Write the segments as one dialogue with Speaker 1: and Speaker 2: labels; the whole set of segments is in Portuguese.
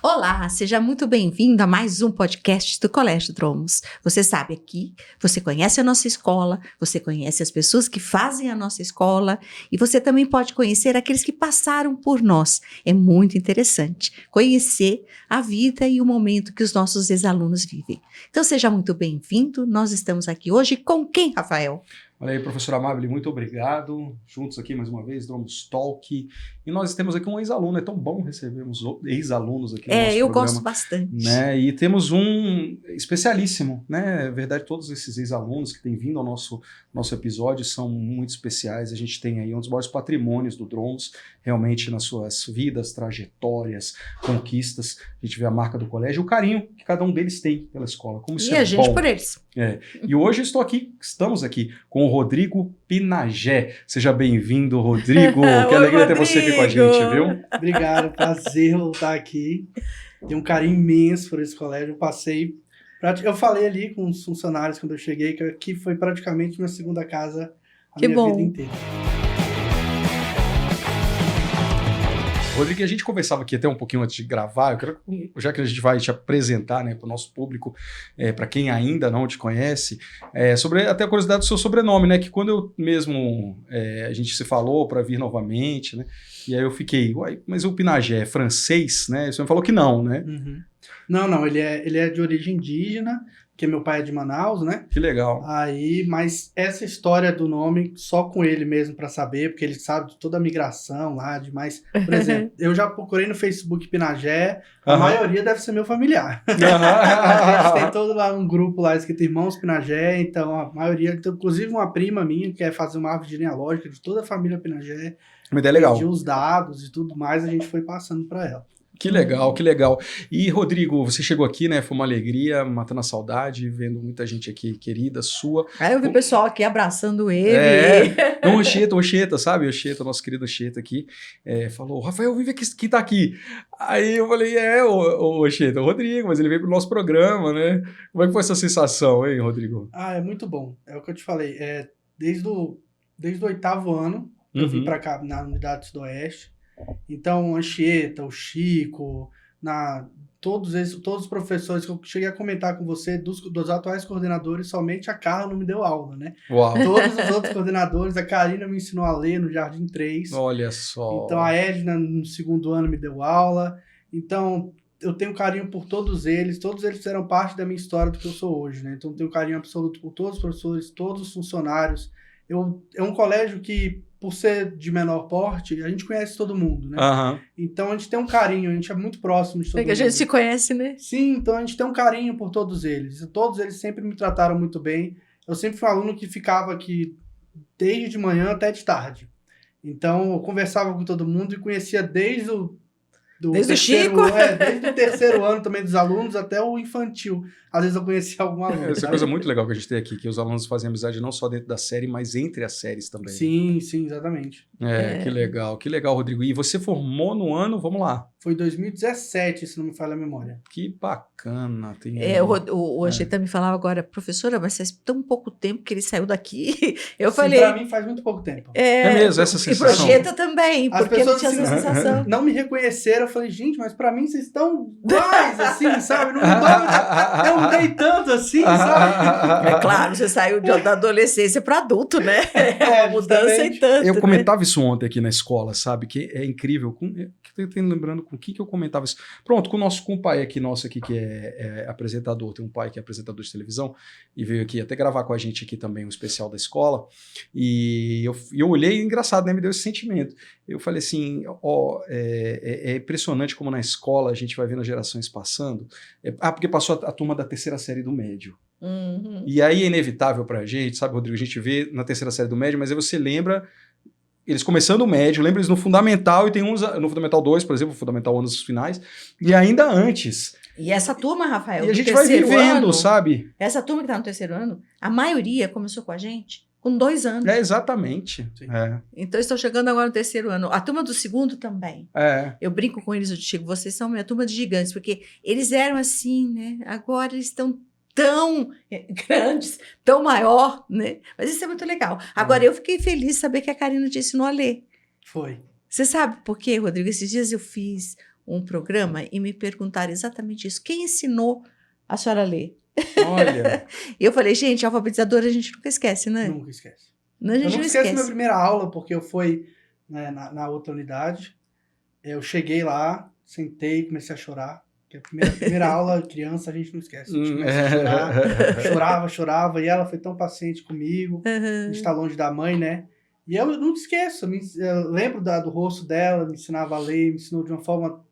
Speaker 1: Olá, seja muito bem-vindo a mais um podcast do Colégio Dromos. Você sabe aqui, você conhece a nossa escola, você conhece as pessoas que fazem a nossa escola e você também pode conhecer aqueles que passaram por nós. É muito interessante conhecer a vida e o momento que os nossos ex-alunos vivem. Então seja muito bem-vindo, nós estamos aqui hoje com quem, Rafael?
Speaker 2: Olha aí, professora Amabile, muito obrigado. Juntos aqui mais uma vez, Dromos Talk. E nós temos aqui um ex-aluno, é tão bom recebermos ex-alunos aqui no nosso
Speaker 1: Eu
Speaker 2: programa.
Speaker 1: gosto bastante.
Speaker 2: Né? E temos um especialíssimo, né? É verdade, todos esses ex-alunos que têm vindo ao nosso episódio são muito especiais. A gente tem aí um dos maiores patrimônios do Dromos, realmente nas suas vidas, trajetórias, conquistas. A gente vê a marca do colégio, o carinho que cada um deles tem pela escola. Como isso
Speaker 1: e
Speaker 2: é
Speaker 1: a gente
Speaker 2: bom.
Speaker 1: por eles.
Speaker 2: E hoje estamos aqui com o Rodrigo Pinagé. Seja bem-vindo, Rodrigo. Que alegria ter você aqui com a gente, viu?
Speaker 3: Obrigado, prazer voltar aqui. Tenho um carinho imenso por esse colégio. Eu falei ali com os funcionários quando eu cheguei que aqui foi praticamente minha segunda casa a minha vida inteira.
Speaker 2: Rodrigo, a gente conversava aqui até um pouquinho antes de gravar, já que a gente vai te apresentar, né, para o nosso público, para quem ainda não te conhece, sobre até a curiosidade do seu sobrenome, né, que quando eu mesmo, a gente se falou para vir novamente, né, e aí eu fiquei, uai, mas o Pinagé é francês, né, você me falou que não, né?
Speaker 3: Uhum. Não, ele é de origem indígena, porque meu pai é de Manaus, né?
Speaker 2: Que legal.
Speaker 3: Mas essa história do nome, só com ele mesmo para saber, porque ele sabe de toda a migração lá, demais. Por exemplo, eu já procurei no Facebook Pinagé, a maioria deve ser meu familiar. A gente tem todo lá um grupo lá escrito Irmãos Pinagé, então a maioria, inclusive uma prima minha que quer fazer uma árvore genealógica de toda a família Pinagé.
Speaker 2: Uma ideia legal.
Speaker 3: Pediu os dados e tudo mais, a gente foi passando para ela.
Speaker 2: Que legal, que legal. E, Rodrigo, você chegou aqui, né? Foi uma alegria, matando a saudade, vendo muita gente aqui querida sua.
Speaker 1: Aí eu vi o pessoal aqui abraçando ele.
Speaker 2: O Oxeta, sabe? O Oxeta, nosso querido Oxeta aqui, falou, Rafael, vem ver quem tá aqui. Aí eu falei, o Oxeta, o Rodrigo, mas ele veio pro nosso programa, né? Como é que foi essa sensação, hein, Rodrigo?
Speaker 3: É muito bom. É o que eu te falei. Desde o 8º ano, eu vim para cá, na Unidade Sudoeste. Então, o Anchieta, o Chico, todos os professores que eu cheguei a comentar com você, dos atuais coordenadores, somente a Carla não me deu aula, né?
Speaker 2: Uau.
Speaker 3: Todos os outros coordenadores, a Karina me ensinou a ler no Jardim 3.
Speaker 2: Olha só.
Speaker 3: Então, a Edna, no 2º ano, me deu aula. Então, eu tenho carinho por todos eles fizeram parte da minha história do que eu sou hoje, né? Então, eu tenho carinho absoluto por todos os professores, todos os funcionários. É um colégio que, por ser de menor porte, a gente conhece todo mundo, né? Então a gente tem um carinho, a gente é muito próximo de todo mundo.
Speaker 1: É que a gente se conhece, né?
Speaker 3: Sim, então a gente tem um carinho por todos eles. Todos eles sempre me trataram muito bem. Eu sempre fui um aluno que ficava aqui desde de manhã até de tarde. Então eu conversava com todo mundo e conhecia desde o
Speaker 1: Chico?
Speaker 3: Desde o 3º ano também dos alunos até o infantil. Às vezes eu conhecia algum aluno.
Speaker 2: Essa é coisa muito legal que a gente tem aqui, que os alunos fazem amizade não só dentro da série, mas entre as séries também.
Speaker 3: Sim, exatamente.
Speaker 2: Que legal, Rodrigo. E você formou no ano, vamos lá.
Speaker 3: Foi 2017, se não me falha a memória.
Speaker 2: Que bacana.
Speaker 1: O Anchieta me falava agora, professora, mas faz tão pouco tempo que ele saiu daqui. Eu
Speaker 3: Sim,
Speaker 1: falei...
Speaker 3: pra mim faz muito pouco tempo.
Speaker 2: É mesmo, essa sensação.
Speaker 1: E pro Anchieta também,
Speaker 3: as
Speaker 1: porque
Speaker 3: pessoas
Speaker 1: tinha essa sensação.
Speaker 3: Não me reconheceram, eu falei, gente, mas pra mim vocês estão iguais, assim, sabe? Não mudou, eu mudei tanto assim, sabe?
Speaker 1: É claro, você saiu da adolescência para adulto, né? É uma mudança e tanto.
Speaker 2: Eu comentava isso ontem aqui na escola, sabe? Que é incrível. Eu tô lembrando com que eu comentava isso. Pronto, com o pai aqui, nosso aqui, que é apresentador, tem um pai que é apresentador de televisão, e veio aqui até gravar com a gente aqui também um especial da escola, e eu olhei, engraçado, né? Me deu esse sentimento. Eu falei assim, é impressionante como na escola a gente vai vendo as gerações passando. Porque passou a turma da 3ª série do médio.
Speaker 1: Uhum.
Speaker 2: E aí é inevitável pra gente, sabe, Rodrigo? A gente vê na 3ª série do médio, mas aí você lembra eles começando o médio, lembra eles no Fundamental, e tem uns no Fundamental 2, por exemplo, Fundamental 1 nos finais, e ainda antes.
Speaker 1: E essa turma, Rafael,
Speaker 2: e a gente vai vivendo,
Speaker 1: ano,
Speaker 2: sabe?
Speaker 1: Essa turma que tá no 3º ano, a maioria começou com a gente com 2 anos.
Speaker 2: Exatamente.
Speaker 1: Então, estão chegando agora no 3º ano. A turma do 2º também. Eu brinco com eles, eu digo, vocês são minha turma de gigantes, porque eles eram assim, né? Agora eles estão tão grandes, tão maior, né? Mas isso é muito legal. Agora, eu fiquei feliz de saber que a Karina te ensinou a ler.
Speaker 3: Foi.
Speaker 1: Você sabe por quê, Rodrigo? Esses dias eu fiz um programa e me perguntaram exatamente isso. Quem ensinou a senhora a ler?
Speaker 2: Olha.
Speaker 1: Eu falei, gente, alfabetizadora a gente nunca esquece, né?
Speaker 3: Nunca esquece.
Speaker 1: A gente
Speaker 3: Eu
Speaker 1: não
Speaker 3: nunca esqueço minha primeira aula, porque eu fui, né, na outra unidade. Eu cheguei lá, sentei, comecei a chorar. Porque a primeira aula, criança, a gente não esquece. A gente começa a chorar, chorava. E ela foi tão paciente comigo. A gente tá longe da mãe, né? E eu nunca esqueço. Eu lembro do rosto dela, me ensinava a ler, me ensinou de uma forma...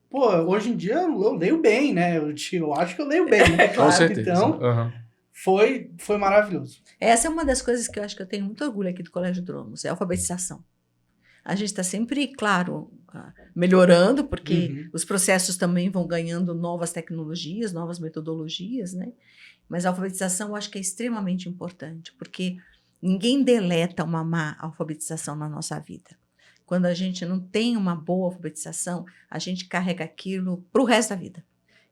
Speaker 3: Pô, hoje em dia eu leio bem, né? Eu acho que eu leio bem, né?
Speaker 2: Com certeza.
Speaker 3: Então, foi maravilhoso.
Speaker 1: Essa é uma das coisas que eu acho que eu tenho muito orgulho aqui do Colégio Dromos, é a alfabetização. A gente está sempre, claro, melhorando, porque os processos também vão ganhando novas tecnologias, novas metodologias, né? Mas a alfabetização eu acho que é extremamente importante, porque ninguém deleta uma má alfabetização na nossa vida. Quando a gente não tem uma boa alfabetização, a gente carrega aquilo para o resto da vida.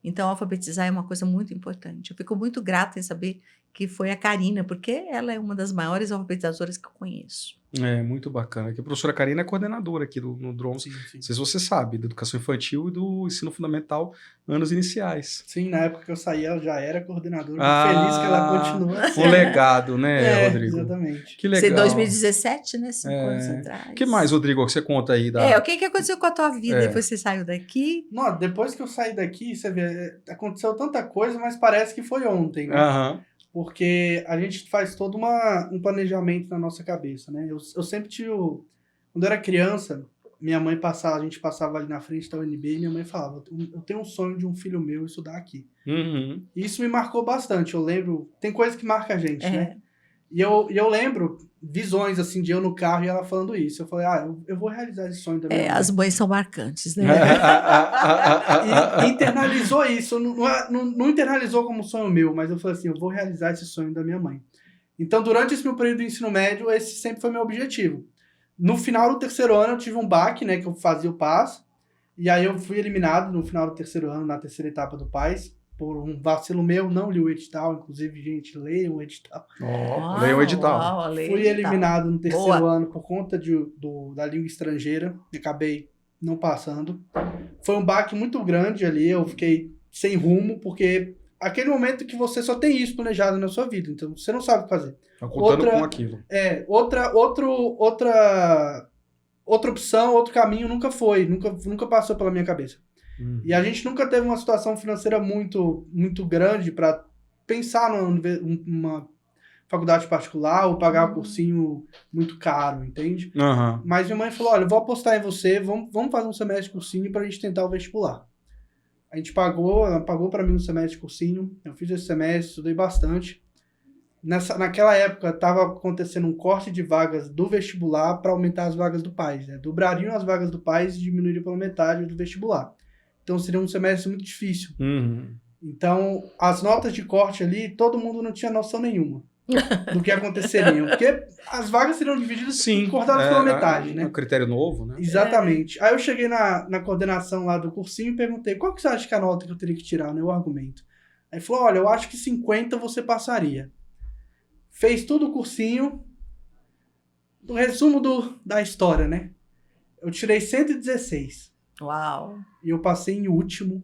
Speaker 1: Então, alfabetizar é uma coisa muito importante. Eu fico muito grata em saber que foi a Karina, porque ela é uma das maiores alfabetizadoras que eu conheço.
Speaker 2: É, muito bacana. A professora Karina é coordenadora aqui no Dromos. Não sei se você sabe, da educação infantil e do ensino fundamental, anos iniciais.
Speaker 3: Sim, na época que eu saí, ela já era coordenadora. Feliz que ela continua assim.
Speaker 2: Um legado, né, Rodrigo?
Speaker 3: Exatamente.
Speaker 2: Que legal.
Speaker 1: Você em 2017, né? 5 anos atrás.
Speaker 2: O que mais, Rodrigo, que você conta aí?
Speaker 1: O que aconteceu com a tua vida depois que você saiu daqui?
Speaker 3: Não, depois que eu saí daqui, você vê, aconteceu tanta coisa, mas parece que foi ontem, né? Porque a gente faz todo um planejamento na nossa cabeça, né? Eu sempre tive... Quando eu era criança, minha mãe a gente passava ali na frente da UNB e minha mãe falava, eu tenho um sonho de um filho meu estudar aqui. E isso me marcou bastante. Eu lembro... Tem coisa que marca a gente, né? E eu lembro visões, assim, de eu no carro e ela falando isso. Eu falei, eu vou realizar esse sonho da minha mãe.
Speaker 1: As mães são marcantes, né?
Speaker 3: E internalizou isso. Não internalizou como sonho meu, mas eu falei assim, eu vou realizar esse sonho da minha mãe. Então, durante esse meu período de ensino médio, esse sempre foi meu objetivo. No final do terceiro ano, eu tive um baque, né, que eu fazia o PAS. E aí eu fui eliminado no final do terceiro ano, na terceira etapa do PAS. Por um vacilo meu, não li o edital. Inclusive, gente, leiam o edital.
Speaker 2: Leiam o edital.
Speaker 3: Fui eliminado no terceiro ano por conta da língua estrangeira. Acabei não passando. Foi um baque muito grande ali. Eu fiquei sem rumo, porque aquele momento que você só tem isso planejado na sua vida. Então, você não sabe o que fazer.
Speaker 2: Tá contando com aquilo.
Speaker 3: Outra opção, outro caminho nunca foi. Nunca passou pela minha cabeça. E a gente nunca teve uma situação financeira muito, muito grande para pensar numa faculdade particular ou pagar um cursinho muito caro, entende? Mas minha mãe falou, olha, eu vou apostar em você, vamos fazer um semestre de cursinho pra gente tentar o vestibular. A gente ela pagou para mim um semestre de cursinho, eu fiz esse semestre, estudei bastante. Naquela época estava acontecendo um corte de vagas do vestibular para aumentar as vagas do PAS, né? Dobrariam as vagas do PAS e diminuiriam pela metade do vestibular. Então, seria um semestre muito difícil. Então, as notas de corte ali, todo mundo não tinha noção nenhuma do que aconteceria. Porque as vagas seriam divididas e cortadas pela metade, né?
Speaker 2: É um critério novo, né?
Speaker 3: Exatamente. Aí eu cheguei na coordenação lá do cursinho e perguntei, qual que você acha que é a nota que eu teria que tirar, né? O argumento. Aí falou, olha, eu acho que 50 você passaria. Fez tudo o cursinho. O resumo da história, né? Eu tirei 116.
Speaker 1: Uau!
Speaker 3: E eu passei em último,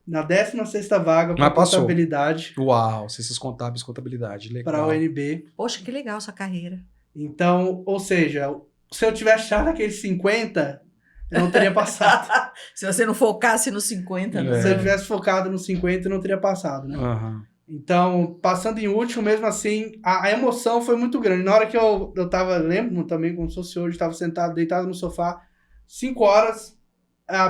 Speaker 3: na 16ª vaga para contabilidade.
Speaker 2: Uau, ciências contábeis, contabilidade, legal.
Speaker 3: Para a UNB.
Speaker 1: Poxa, que legal essa carreira.
Speaker 3: Então, ou seja, se eu tivesse achado aqueles 50, eu não teria passado.
Speaker 1: Se você não focasse nos 50, né?
Speaker 3: Se eu tivesse focado nos 50, eu não teria passado, né? Então, passando em último, mesmo assim, a emoção foi muito grande. Na hora que eu tava, lembro também, como se fosse hoje, estava sentado, deitado no sofá, 5 horas,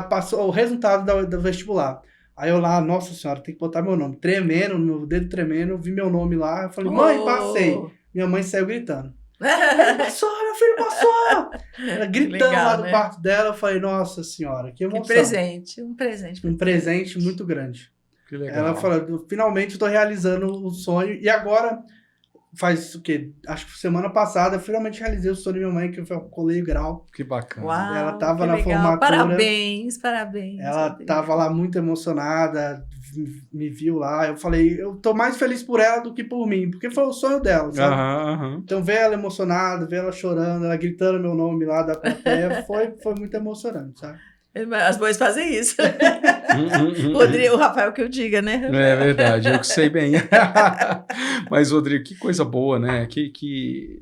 Speaker 3: passou o resultado do vestibular. Aí eu lá, nossa senhora, tem que botar meu nome. Tremendo, meu dedo tremendo, vi meu nome lá. Eu falei, mãe, passei. Minha mãe saiu gritando. Passou, meu filho passou! Ela gritando legal, lá do quarto dela. Eu falei, nossa senhora, que emoção.
Speaker 1: Que presente, um presente.
Speaker 3: Um presente muito grande.
Speaker 2: Que legal.
Speaker 3: Ela falou, finalmente estou realizando o sonho. E agora, faz o quê? Acho que semana passada, eu finalmente realizei o sonho da minha mãe, que foi o colei grau.
Speaker 2: Que bacana.
Speaker 1: Uau,
Speaker 3: ela tava na formatura.
Speaker 1: Parabéns.
Speaker 3: Ela tava lá muito emocionada, me viu lá. Eu falei, eu tô mais feliz por ela do que por mim, porque foi o sonho dela, sabe? Então ver ela emocionada, ver ela chorando, ela gritando meu nome lá da plateia, foi muito emocionante, sabe?
Speaker 1: As mães fazem isso. O Rafael que eu diga, né?
Speaker 2: É verdade, eu sei bem. Mas, Rodrigo, que coisa boa, né? Que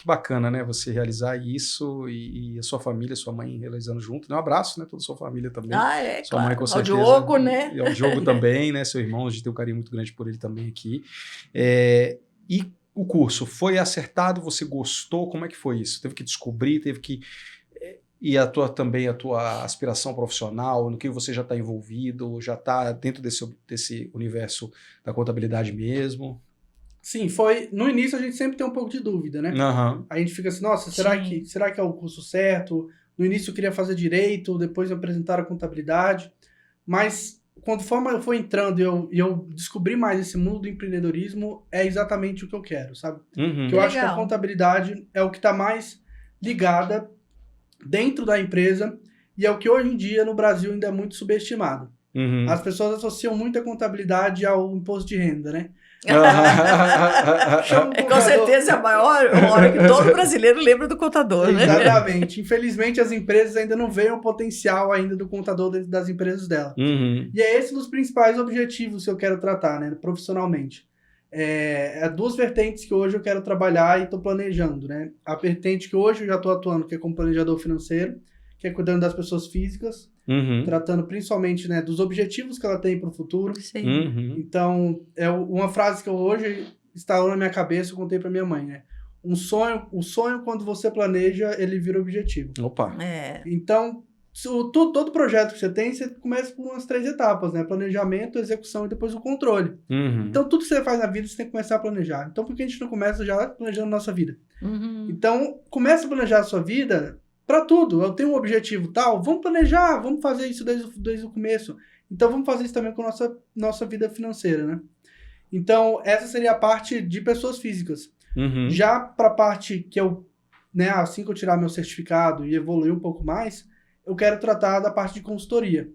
Speaker 2: bacana, né? Você realizar isso e a sua família, sua mãe realizando junto. Um abraço, né? Toda a sua família também.
Speaker 1: Sua
Speaker 2: mãe, com certeza.
Speaker 1: Ao Diogo, né?
Speaker 2: E ao Diogo também, né? Seu irmão, a gente tem um carinho muito grande por ele também aqui. E o curso, foi acertado? Você gostou? Como é que foi isso? Teve que descobrir, teve que... E também a tua aspiração profissional, no que você já está envolvido, já está dentro desse universo da contabilidade mesmo?
Speaker 3: Sim, no início a gente sempre tem um pouco de dúvida, né?
Speaker 2: Uhum.
Speaker 3: A gente fica assim, nossa, será que é o curso certo? No início eu queria fazer direito, depois me apresentaram a contabilidade. Mas conforme eu fui entrando e eu descobri mais esse mundo do empreendedorismo, é exatamente o que eu quero, sabe?
Speaker 2: Uhum.
Speaker 3: Que eu acho que a contabilidade é o que está mais ligada dentro da empresa e é o que hoje em dia no Brasil ainda é muito subestimado.
Speaker 2: Uhum.
Speaker 3: As pessoas associam muito a contabilidade ao imposto de renda, né?
Speaker 1: Com certeza é a maior hora que todo brasileiro lembra do contador, né?
Speaker 3: Exatamente. Infelizmente, as empresas ainda não veem o potencial ainda do contador dentro das empresas dela.
Speaker 2: Uhum.
Speaker 3: E é esse um dos principais objetivos que eu quero tratar, né, profissionalmente. É duas vertentes que hoje eu quero trabalhar e estou planejando, né? A vertente que hoje eu já estou atuando, que é como planejador financeiro, que é cuidando das pessoas físicas, tratando principalmente, né, dos objetivos que ela tem para o futuro.
Speaker 1: Sim.
Speaker 2: Uhum.
Speaker 3: Então, é uma frase que eu hoje instalou na minha cabeça, eu contei para minha mãe, né? O sonho, quando você planeja, ele vira objetivo.
Speaker 2: Opa!
Speaker 3: Então, todo projeto que você tem, você começa por umas 3 etapas, né? Planejamento, execução e depois o controle.
Speaker 2: Uhum.
Speaker 3: Então, tudo que você faz na vida, você tem que começar a planejar. Então, por que a gente não começa já planejando a nossa vida?
Speaker 1: Uhum.
Speaker 3: Então, começa a planejar a sua vida para tudo. Eu tenho um objetivo tal, vamos planejar, vamos fazer isso desde o começo. Então, vamos fazer isso também com a nossa vida financeira, né? Então, essa seria a parte de pessoas físicas.
Speaker 2: Uhum.
Speaker 3: Já para a parte que eu, né, assim que eu tirar meu certificado e evoluir um pouco mais, eu quero tratar da parte de consultoria.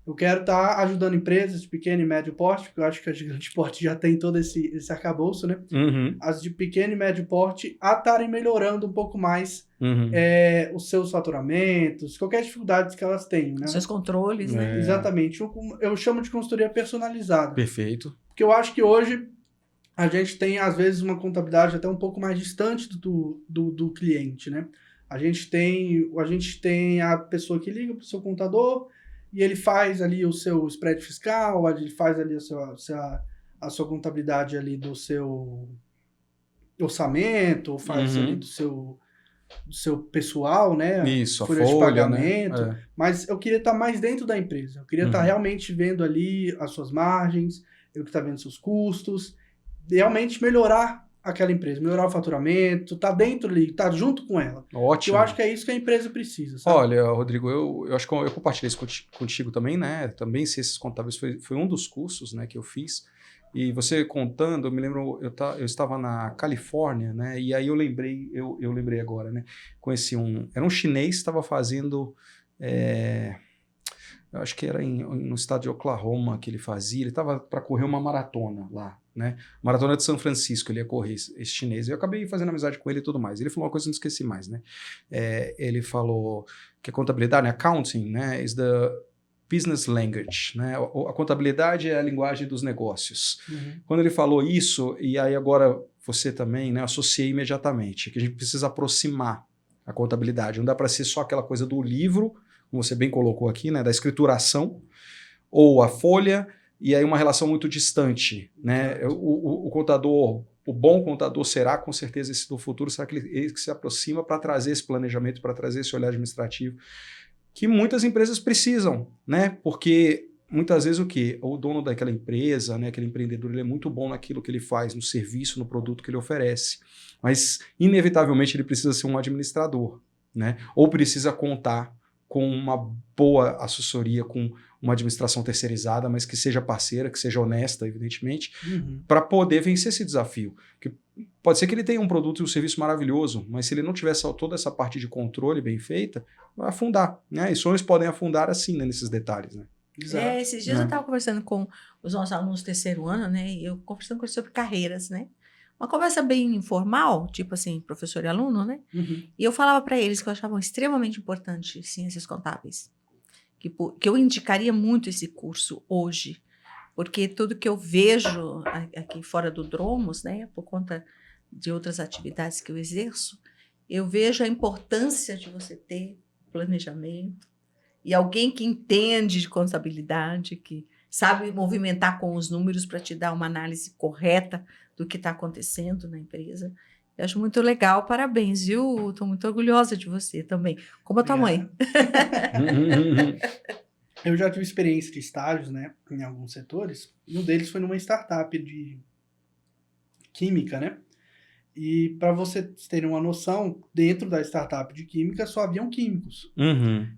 Speaker 3: Eu quero estar ajudando empresas de pequeno e médio porte, porque eu acho que as de grande porte já tem todo esse arcabouço, né?
Speaker 2: Uhum.
Speaker 3: As de pequeno e médio porte a estarem melhorando um pouco mais os seus faturamentos, qualquer dificuldade que elas tenham, né?
Speaker 1: Seus controles, né?
Speaker 3: Exatamente. Eu chamo de consultoria personalizada.
Speaker 2: Perfeito.
Speaker 3: Porque eu acho que hoje a gente tem, às vezes, uma contabilidade até um pouco mais distante do cliente, né? A gente tem a pessoa que liga para o seu contador e ele faz ali o seu spread fiscal, ele faz ali a sua contabilidade ali do seu orçamento, faz ali do seu pessoal, né?
Speaker 2: Isso,
Speaker 3: folha de pagamento.
Speaker 2: Né?
Speaker 3: Mas eu queria estar mais dentro da empresa. Eu queria estar realmente vendo ali as suas margens, eu que estar vendo seus custos, realmente melhorar aquela empresa, melhorar o faturamento, tá dentro ali, tá junto com ela.
Speaker 2: Ótimo.
Speaker 3: Eu acho que é isso que a empresa precisa, sabe?
Speaker 2: Olha, Rodrigo, eu acho que eu compartilhei isso contigo também, né? Também Ciências Contábeis foi um dos cursos, né, que eu fiz. E você contando, eu me lembro, eu estava na Califórnia, né? E aí eu lembrei agora, né? Conheci era um chinês que estava fazendo... eu acho que era no estado de Oklahoma que ele fazia, ele estava para correr uma maratona lá, né? Maratona de São Francisco, ele ia correr, esse chinês. Eu acabei fazendo amizade com ele e tudo mais. Ele falou uma coisa que eu não esqueci mais, né? Ele falou que a contabilidade, né? Accounting, né? Is the business language, né? A contabilidade é a linguagem dos negócios. Quando ele falou isso, e aí agora você também, né? Associei imediatamente, que a gente precisa aproximar a contabilidade. Não dá para ser só aquela coisa do livro, como você bem colocou aqui, né, da escrituração, ou a folha, e aí uma relação muito distante, né? O contador, o bom contador será, com certeza, esse do futuro, será que ele que se aproxima para trazer esse planejamento, para trazer esse olhar administrativo, que muitas empresas precisam, né? Porque muitas vezes o dono daquela empresa, né, aquele empreendedor, ele é muito bom naquilo que ele faz, no serviço, no produto que ele oferece, mas inevitavelmente ele precisa ser um administrador, né? Ou precisa contar com uma boa assessoria, com uma administração terceirizada, mas que seja parceira, que seja honesta, evidentemente, para poder vencer esse desafio. Porque pode ser que ele tenha um produto e um serviço maravilhoso, mas se ele não tiver toda essa parte de controle bem feita, vai afundar, né? E sonhos podem afundar assim, né, nesses detalhes, né?
Speaker 3: Exato.
Speaker 1: Esses dias eu estava conversando com os nossos alunos do terceiro ano, né? E eu conversando com eles sobre carreiras, né? Uma conversa bem informal, tipo assim, professor e aluno, né? E eu falava para eles que eu achava extremamente importante ciências contábeis. que eu indicaria muito esse curso hoje, porque tudo que eu vejo aqui fora do Dromos, né, por conta de outras atividades que eu exerço, eu vejo a importância de você ter planejamento e alguém que entende de contabilidade, que sabe movimentar com os números para te dar uma análise correta do que está acontecendo na empresa. Eu acho muito legal, parabéns, viu? Estou muito orgulhosa de você também, como a tua mãe.
Speaker 3: Eu já tive experiência de estágios, né, em alguns setores, e um deles foi numa startup de química, né? E para vocês terem uma noção, dentro da startup de química só haviam químicos.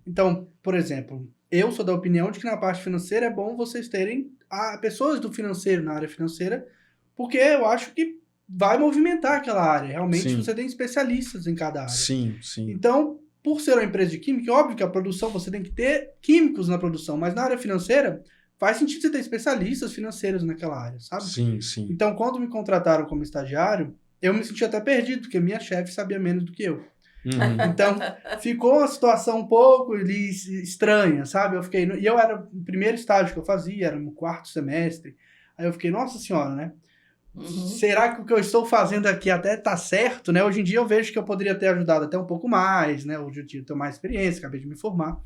Speaker 3: Então, por exemplo, eu sou da opinião de que na parte financeira é bom vocês terem pessoas do financeiro, na área financeira, porque eu acho que vai movimentar aquela área. Realmente
Speaker 2: Sim.
Speaker 3: você tem especialistas em cada área.
Speaker 2: Sim, sim.
Speaker 3: Então, por ser uma empresa de química, é óbvio que a produção você tem que ter químicos na produção, mas na área financeira faz sentido você ter especialistas financeiros naquela área, sabe?
Speaker 2: Sim, sim.
Speaker 3: Então, quando me contrataram como estagiário, eu me senti até perdido, porque minha chefe sabia menos do que eu. Então, ficou uma situação um pouco estranha, sabe? E eu era o primeiro estágio que eu fazia, era no 4º semestre. Aí eu fiquei, nossa senhora, né? Será que o que eu estou fazendo aqui até tá certo, né? Hoje em dia eu vejo que eu poderia ter ajudado até um pouco mais, né? Hoje eu tenho mais experiência, acabei de me formar.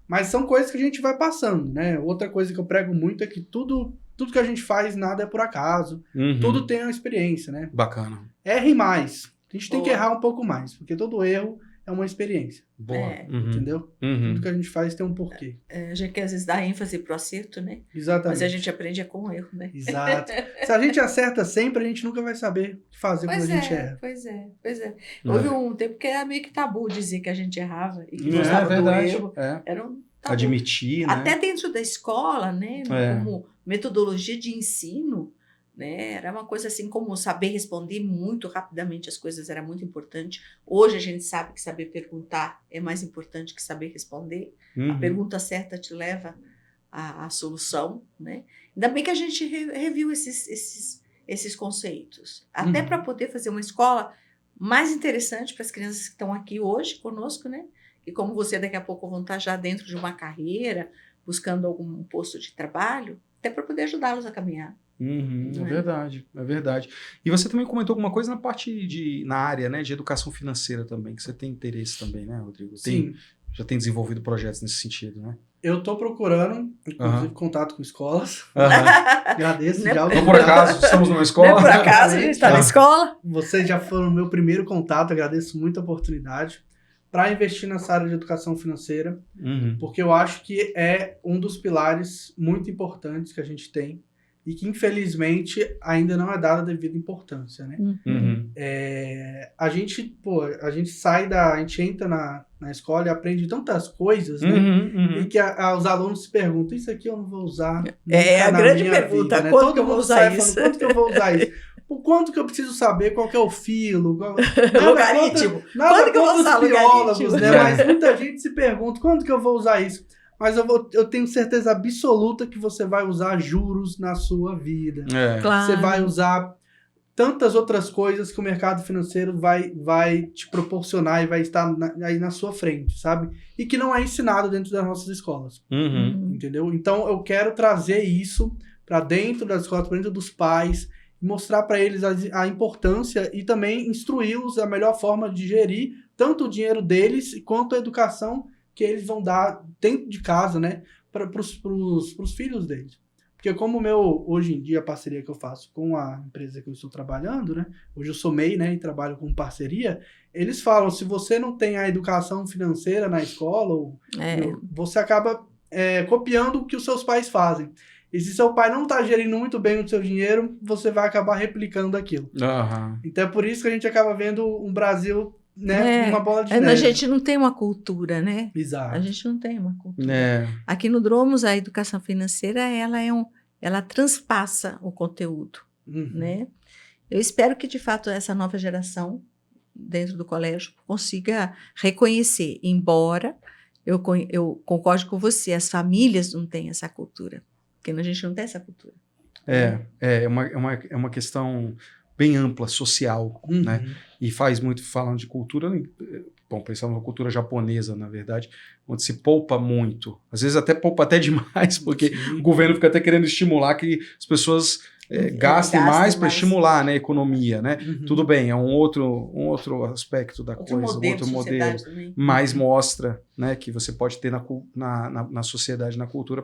Speaker 3: Mas são coisas que a gente vai passando, né? Outra coisa que eu prego muito é que tudo que a gente faz, nada é por acaso. Tudo tem uma experiência, né?
Speaker 2: Bacana.
Speaker 3: Erre mais. A gente tem que
Speaker 1: Boa.
Speaker 3: errar um pouco mais, porque todo erro é uma experiência,
Speaker 2: Boa.
Speaker 3: entendeu? Tudo que a gente faz tem um porquê.
Speaker 1: A gente quer às vezes dar ênfase pro acerto, né?
Speaker 3: Exatamente.
Speaker 1: Mas a gente aprende com o erro, né?
Speaker 3: Exato. Se a gente acerta sempre, a gente nunca vai saber o que fazer quando a gente erra.
Speaker 1: Pois é. Houve um tempo que era meio que tabu dizer que a gente errava e que
Speaker 2: É
Speaker 1: gostava do
Speaker 2: verdade.
Speaker 1: erro.
Speaker 2: É.
Speaker 1: Era um tabu.
Speaker 2: Admitir, né?
Speaker 1: Até dentro da escola, né?
Speaker 2: É.
Speaker 1: Como metodologia de ensino, né? Era uma coisa assim como saber responder muito rapidamente as coisas era muito importante. Hoje a gente sabe que saber perguntar é mais importante que saber responder. A pergunta certa te leva à solução, né? Ainda bem que a gente reviu esses conceitos, até para poder fazer uma escola mais interessante para as crianças que estão aqui hoje conosco, né? E como você daqui a pouco vão estar já dentro de uma carreira, buscando algum posto de trabalho, até para poder ajudá-los a caminhar.
Speaker 2: É verdade, é verdade. E você também comentou alguma coisa na área, né, de educação financeira também, que você tem interesse também, né, Rodrigo?
Speaker 3: Sim.
Speaker 2: Já tem desenvolvido projetos nesse sentido, né?
Speaker 3: Eu estou procurando, inclusive, contato com escolas. Agradeço
Speaker 1: Não é
Speaker 3: já.
Speaker 2: Não por acaso, estamos numa escola.
Speaker 1: Não é por acaso a gente está na escola?
Speaker 3: Vocês já foram o meu primeiro contato, agradeço muito a oportunidade para investir nessa área de educação financeira, porque eu acho que é um dos pilares muito importantes que a gente tem e que, infelizmente, ainda não é dada a devida importância, né? A gente entra na escola e aprende tantas coisas, né? E que os alunos se perguntam, isso aqui eu não vou usar
Speaker 1: A grande pergunta,
Speaker 3: vida, né?
Speaker 1: quanto
Speaker 3: Todo
Speaker 1: que eu vou
Speaker 3: mundo
Speaker 1: usar
Speaker 3: sai
Speaker 1: isso?
Speaker 3: falando, quanto que eu vou usar isso? O quanto que eu preciso saber qual que é o filo,
Speaker 1: Logaritmo.
Speaker 3: nada
Speaker 1: Quando que eu vou
Speaker 3: contra
Speaker 1: usar
Speaker 3: os biólogos,
Speaker 1: logaritmo?
Speaker 3: né? Mas muita gente se pergunta, quando que eu vou usar isso? Mas eu tenho certeza absoluta que você vai usar juros na sua vida.
Speaker 1: Claro.
Speaker 3: Você vai usar tantas outras coisas que o mercado financeiro vai te proporcionar e vai estar aí na sua frente, sabe? E que não é ensinado dentro das nossas escolas. Entendeu? Então, eu quero trazer isso para dentro das escolas, para dentro dos pais, mostrar para eles a importância e também instruí-los da melhor forma de gerir tanto o dinheiro deles quanto a educação que eles vão dar dentro de casa, né, para os filhos deles. Porque como hoje em dia, a parceria que eu faço com a empresa que eu estou trabalhando, né, hoje eu sou MEI, né, e trabalho com parceria, eles falam, se você não tem a educação financeira na escola, você acaba copiando o que os seus pais fazem. E se seu pai não está gerindo muito bem o seu dinheiro, você vai acabar replicando aquilo. Então é por isso que a gente acaba vendo um Brasil, né, uma bola de neve.
Speaker 1: A gente não tem uma cultura, né?
Speaker 3: Exato.
Speaker 1: A gente não tem uma cultura. Aqui no Dromos, a educação financeira, ela transpassa o conteúdo, né? Eu espero que, de fato, essa nova geração dentro do colégio consiga reconhecer, embora eu concorde com você, as famílias não têm essa cultura. Porque a gente não tem essa cultura.
Speaker 2: É uma questão bem ampla, social, né? E faz muito, falando de cultura, bom, pensando na cultura japonesa, na verdade, onde se poupa muito. Às vezes até poupa até demais, porque o governo fica até querendo estimular que as pessoas gastem mais para estimular, né, a economia, né? Tudo bem, é um outro aspecto da coisa, outro modelo, mas mostra, né, que você pode ter na sociedade, na cultura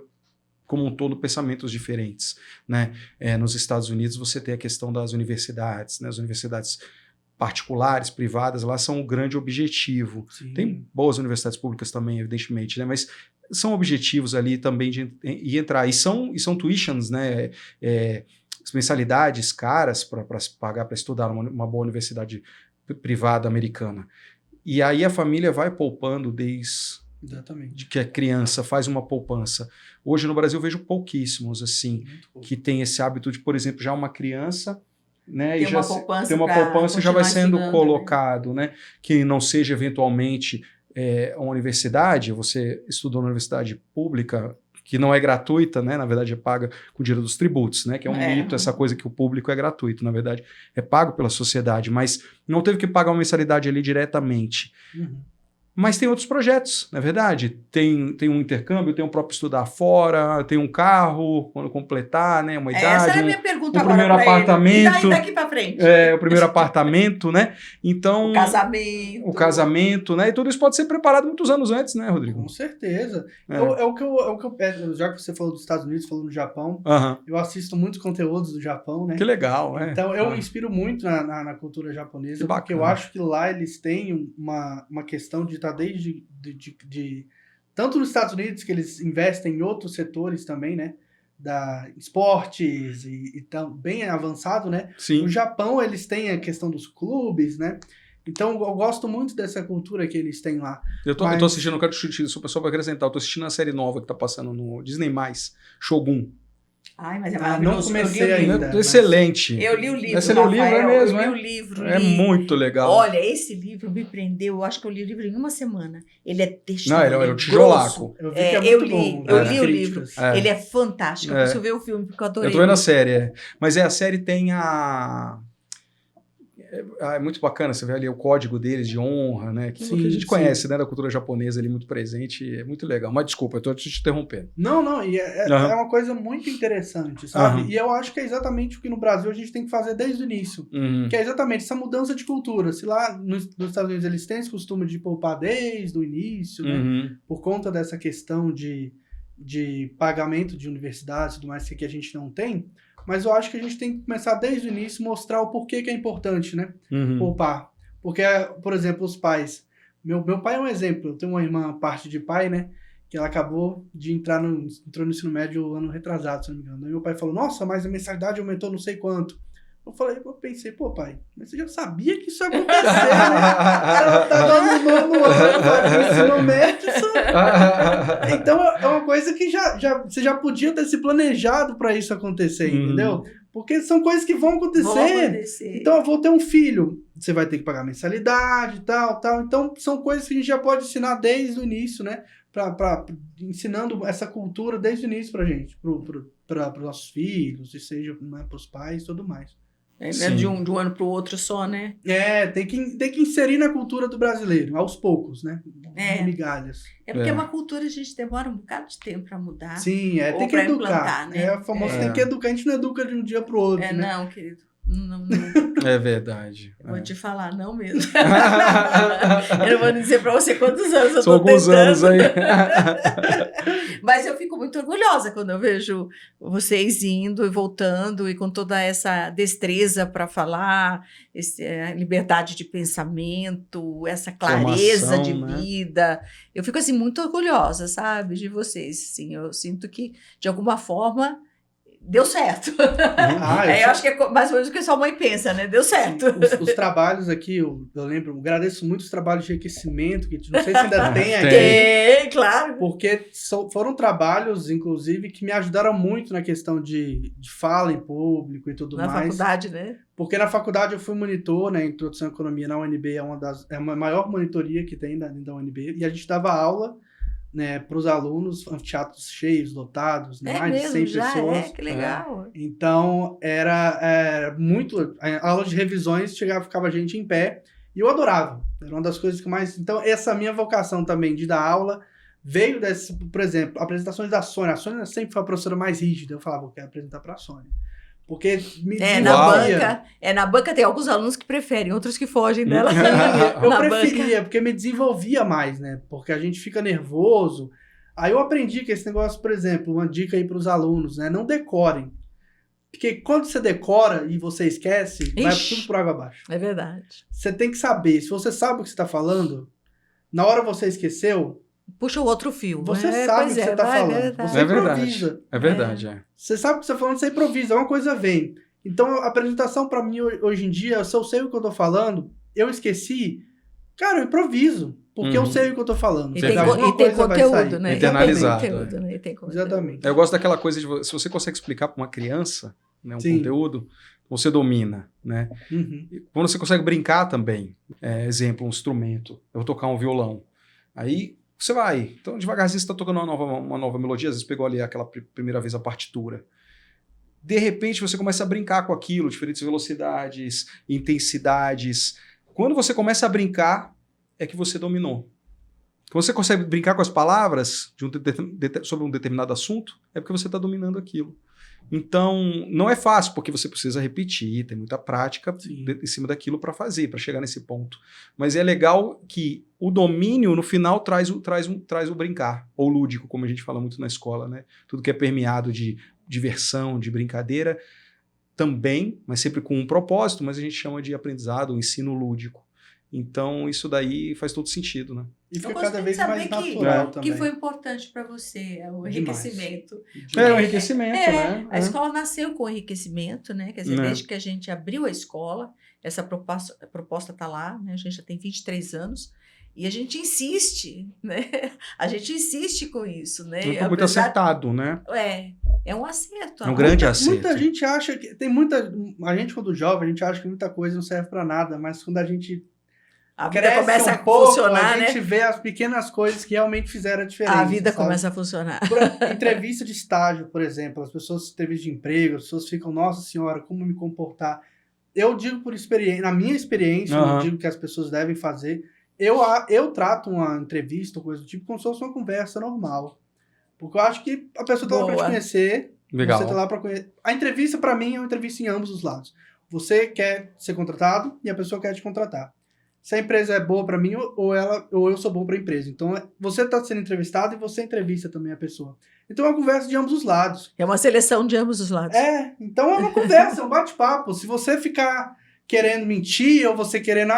Speaker 2: como um todo, pensamentos diferentes, né? Nos Estados Unidos você tem a questão das universidades, né? As universidades particulares, privadas, lá são um grande objetivo. Sim. Tem boas universidades públicas também, evidentemente, né? Mas são objetivos ali também de entrar. E são tuitions, né? Mensalidades caras para pagar para estudar numa boa universidade privada americana. E aí a família vai poupando desde que a criança faz uma poupança. Hoje no Brasil eu vejo pouquíssimos assim que tem esse hábito de, por exemplo, já uma criança, né,
Speaker 1: tem uma poupança
Speaker 2: e já vai sendo colocado, né, que não seja eventualmente uma universidade, você estudou na universidade pública, que não é gratuita, né? Na verdade é paga com o dinheiro dos tributos, né? Que é um mito, essa coisa que o público é gratuito. Na verdade é pago pela sociedade, mas não teve que pagar uma mensalidade ali diretamente. Mas tem outros projetos, não é verdade? Tem um intercâmbio, tem um próprio estudar fora, tem um carro, quando completar, né? Uma idade.
Speaker 1: Essa era a minha pergunta agora.
Speaker 2: Primeiro apartamento.
Speaker 1: E daqui para frente?
Speaker 2: O primeiro apartamento, né? Então.
Speaker 1: O
Speaker 2: casamento, né? E tudo isso pode ser preparado muitos anos antes, né, Rodrigo?
Speaker 3: Com certeza. Já que você falou dos Estados Unidos, falou no Japão, eu assisto muitos conteúdos do Japão, né?
Speaker 2: Que legal,
Speaker 3: Então eu me inspiro muito na cultura japonesa, porque eu acho que lá eles têm uma questão de estar desde tanto nos Estados Unidos, que eles investem em outros setores também, né? Da esportes e tão bem avançado, né?
Speaker 2: Sim.
Speaker 3: No Japão eles têm a questão dos clubes, né? Então eu gosto muito dessa cultura que eles têm lá.
Speaker 2: Eu tô assistindo, não quero chutar isso, o pessoal vai acrescentar, eu tô assistindo a série nova que tá passando no Disney+, Shogun.
Speaker 1: Ai, mas é maravilhoso.
Speaker 3: Não comecei ainda.
Speaker 2: Excelente.
Speaker 1: Eu li o livro,
Speaker 2: Você leu o livro, é mesmo,
Speaker 1: eu li o livro.
Speaker 2: É muito legal.
Speaker 1: Olha, esse livro me prendeu, eu acho que eu li o livro em uma semana. Ele é textual.
Speaker 2: Não, ele é um tijolaco.
Speaker 3: Eu vi que é muito bom.
Speaker 1: Eu li o livro. Ele é fantástico. Eu preciso ver o filme, porque eu adorei.
Speaker 2: Eu tô vendo a série, Mas a série tem é muito bacana, você vê ali o código deles de honra, né? Que a gente conhece, né? Da cultura japonesa ali muito presente, é muito legal. Mas desculpa, eu tô te interrompendo.
Speaker 3: Não, e é uma coisa muito interessante, sabe? E eu acho que é exatamente o que no Brasil a gente tem que fazer desde o início. Que é exatamente essa mudança de cultura. Se lá nos Estados Unidos eles têm esse costume de poupar desde o início, né? Por conta dessa questão de pagamento de universidades e tudo mais que a gente não tem. Mas eu acho que a gente tem que começar desde o início, mostrar o porquê que é importante, né? Poupar. Porque, por exemplo, os pais. Meu pai é um exemplo. Eu tenho uma irmã, parte de pai, né? Que ela acabou de entrou no ensino médio ano retrasado, se não me engano. Aí meu pai falou, nossa, mas a mensalidade aumentou não sei quanto. Eu pensei, pô, pai, mas você já sabia que isso ia acontecer, né? Ela tá dando no ano, ensino médio. Então é uma coisa que você já podia ter se planejado para isso acontecer, entendeu? Porque são coisas que vão acontecer. Então eu vou ter um filho, você vai ter que pagar mensalidade e tal. Então são coisas que a gente já pode ensinar desde o início, né? Ensinando essa cultura desde o início pra gente, para os nossos filhos, e seja, né, para os pais e tudo mais.
Speaker 1: De um ano para o outro só, né?
Speaker 3: Tem que inserir na cultura do brasileiro, aos poucos, né? Migalhas.
Speaker 1: Porque é uma cultura, a gente demora um bocado de tempo para mudar.
Speaker 3: Sim, tem que educar.
Speaker 1: Né?
Speaker 3: É famoso, tem que educar. A gente não educa de um dia para o outro, né?
Speaker 1: Não, querido. Não.
Speaker 2: É verdade.
Speaker 1: Vou te falar, não mesmo. Eu não vou dizer pra você quantos anos eu
Speaker 2: tô tentando. São alguns anos aí.
Speaker 1: Mas eu fico muito orgulhosa quando eu vejo vocês indo e voltando e com toda essa destreza para falar, liberdade de pensamento, essa clareza de vida. Eu fico assim muito orgulhosa, sabe, de vocês. Assim, eu sinto que, de alguma forma, deu certo. Eu acho que é mais ou menos o que sua mãe pensa, né? Deu certo.
Speaker 3: Os trabalhos aqui, eu lembro, agradeço muito os trabalhos de aquecimento, que não sei se ainda tem aqui.
Speaker 1: Tem, claro.
Speaker 3: Porque foram trabalhos, inclusive, que me ajudaram muito na questão de fala em público e tudo mais.
Speaker 1: Na faculdade, né?
Speaker 3: Porque na faculdade eu fui monitor, né? Introdução à Economia na UNB, é uma maior monitoria que tem da UNB, e a gente dava aula, né, para os alunos, anfiteatros cheios, lotados, mais de 100 pessoas.
Speaker 1: Que legal.
Speaker 3: Então, era muito... A aula de revisões ficava a gente em pé, E eu adorava. Era uma das coisas que mais... Então, essa minha vocação também de dar aula veio desse, por exemplo, apresentações da Sônia. A Sônia sempre foi a professora mais rígida. Eu falava, eu quero apresentar para a Sônia. Porque me
Speaker 1: na banca tem alguns alunos que preferem, outros que fogem dela.
Speaker 3: Eu preferia, porque me desenvolvia mais, né? Porque a gente fica nervoso. Aí eu aprendi que esse negócio, por exemplo, uma dica aí para os alunos, né? Não decorem. Porque quando você decora e você esquece, vai tudo por água abaixo.
Speaker 1: É verdade.
Speaker 3: Você tem que saber. Se você sabe o que você está falando, na hora você esqueceu,
Speaker 1: puxa o outro fio.
Speaker 3: Você sabe o que você está falando. Você improvisa.
Speaker 2: É verdade, é.
Speaker 3: Você sabe o que você está falando, você improvisa. Uma coisa vem. Então, a apresentação para mim hoje em dia, se eu sei o que eu estou falando, eu esqueci, cara, eu improviso. Porque eu sei o que eu tô falando.
Speaker 1: E tem conteúdo, né?
Speaker 2: Internalizado.
Speaker 3: Exatamente.
Speaker 2: Eu gosto daquela coisa de... Se você consegue explicar para uma criança, né, um conteúdo, você domina, né? Quando você consegue brincar também. Exemplo, um instrumento. Eu vou tocar um violão. Aí você vai. Então, devagarzinho, você está tocando uma nova melodia. Às vezes pegou ali aquela primeira vez a partitura. De repente, você começa a brincar com aquilo. Diferentes velocidades, intensidades. Quando você começa a brincar, é que você dominou. Quando você consegue brincar com as palavras sobre um determinado assunto, é porque você está dominando aquilo. Então, não é fácil, porque você precisa repetir, tem muita prática em cima daquilo para fazer, para chegar nesse ponto. Mas é legal que o domínio, no final, traz o brincar, ou lúdico, como a gente fala muito na escola, né? Tudo que é permeado de diversão, de brincadeira, também, mas sempre com um propósito, mas a gente chama de aprendizado, ensino lúdico. Então, isso daí faz todo sentido, né?
Speaker 3: E fica cada vez mais natural também.
Speaker 1: Que foi importante para você, o enriquecimento.
Speaker 2: O enriquecimento, né?
Speaker 1: A escola nasceu com enriquecimento, né? Quer dizer, desde que a gente abriu a escola, essa proposta está lá, né? A gente já tem 23 anos. E a gente insiste, né? A gente insiste com isso, né?
Speaker 2: Muito acertado, né?
Speaker 1: É um acerto.
Speaker 2: É um grande acerto.
Speaker 3: Muita gente acha que... A gente, quando jovem, a gente acha que muita coisa não serve para nada, mas quando a gente...
Speaker 1: A vida começa a funcionar,
Speaker 3: né? A gente vê as pequenas coisas que realmente fizeram a diferença.
Speaker 1: A vida começa a funcionar.
Speaker 3: Entrevista de estágio, por exemplo, as pessoas, entrevista de emprego, as pessoas ficam, nossa senhora, como me comportar? Eu digo por experiência, na minha experiência, eu digo que as pessoas devem fazer. Eu trato uma entrevista ou coisa do tipo como se fosse uma conversa normal. Porque eu acho que a pessoa está lá para te conhecer.
Speaker 2: Legal.
Speaker 3: Você está lá para conhecer. A entrevista, para mim, é uma entrevista em ambos os lados. Você quer ser contratado e a pessoa quer te contratar. Se a empresa é boa para mim ou eu sou bom para a empresa. Então, você está sendo entrevistado e você entrevista também a pessoa. Então, é uma conversa de ambos os lados.
Speaker 1: É uma seleção de ambos os lados.
Speaker 3: Então é uma conversa, é um bate-papo. Se você ficar querendo mentir ou você querendo,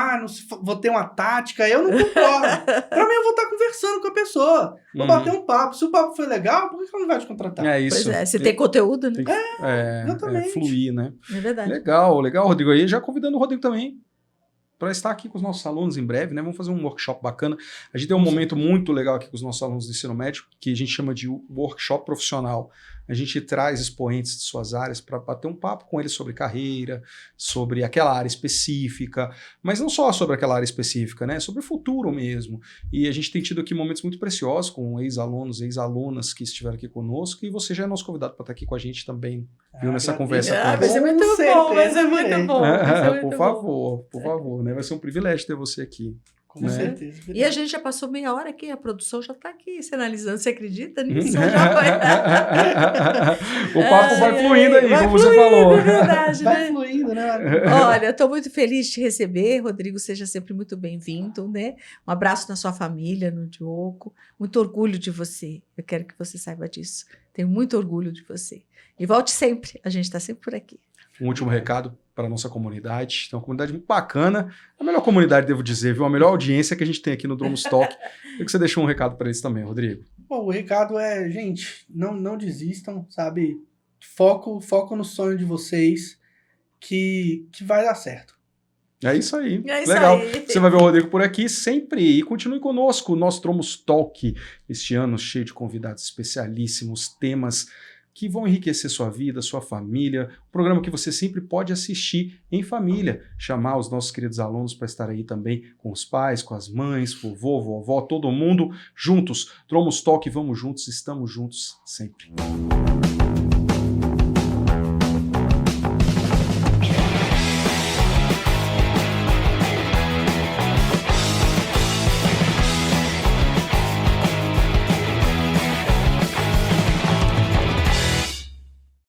Speaker 3: vou ter uma tática, eu não concordo. Para mim, eu vou estar conversando com a pessoa. Vou bater um papo. Se o papo foi legal, por que ela não vai te contratar?
Speaker 2: É isso.
Speaker 1: Pois se tem conteúdo, né?
Speaker 3: Exatamente.
Speaker 2: Fluir, né?
Speaker 1: É verdade.
Speaker 2: Legal, Rodrigo. Aí já convidando o Rodrigo também para estar aqui com os nossos alunos em breve, né? Vamos fazer um workshop bacana. A gente tem um momento muito legal aqui com os nossos alunos do ensino médio, que a gente chama de workshop profissional. A gente traz expoentes de suas áreas para bater um papo com eles sobre carreira, sobre aquela área específica, mas não só sobre aquela área específica, né? Sobre o futuro mesmo. E a gente tem tido aqui momentos muito preciosos com ex-alunos, ex-alunas que estiveram aqui conosco, e você já é nosso convidado para estar aqui com a gente também, viu, nessa conversa.
Speaker 1: Vai ser muito bom, vai ser muito bom.
Speaker 2: Por favor, né? Vai ser um privilégio ter você aqui.
Speaker 3: Com certeza.
Speaker 1: E a gente já passou meia hora aqui, a produção já está aqui sinalizando. Você acredita nisso?
Speaker 2: O papo vai fluindo aí, como você falou.
Speaker 1: É verdade,
Speaker 3: vai fluindo, né?
Speaker 1: Olha, estou muito feliz de te receber, Rodrigo. Seja sempre muito bem-vindo, né? Um abraço na sua família, no Diogo. Muito orgulho de você. Eu quero que você saiba disso. Tenho muito orgulho de você. E volte sempre. A gente está sempre por aqui.
Speaker 2: Um último recado para a nossa comunidade. Tem uma comunidade muito bacana. A melhor comunidade, devo dizer, viu? A melhor audiência que a gente tem aqui no Dromos Talk. Queria que você deixou um recado para eles também, Rodrigo.
Speaker 3: Bom, o recado é, gente, não desistam, sabe? Foco no sonho de vocês que vai dar certo.
Speaker 2: É isso aí.
Speaker 1: Legal.
Speaker 2: Você vai ver o Rodrigo por aqui sempre. E continue conosco. O nosso Dromos Talk, este ano cheio de convidados especialíssimos, temas que vão enriquecer sua vida, sua família, um programa que você sempre pode assistir em família, chamar os nossos queridos alunos para estar aí também com os pais, com as mães, vovô, vovó, todo mundo juntos. Dromos Talk, vamos juntos, estamos juntos sempre.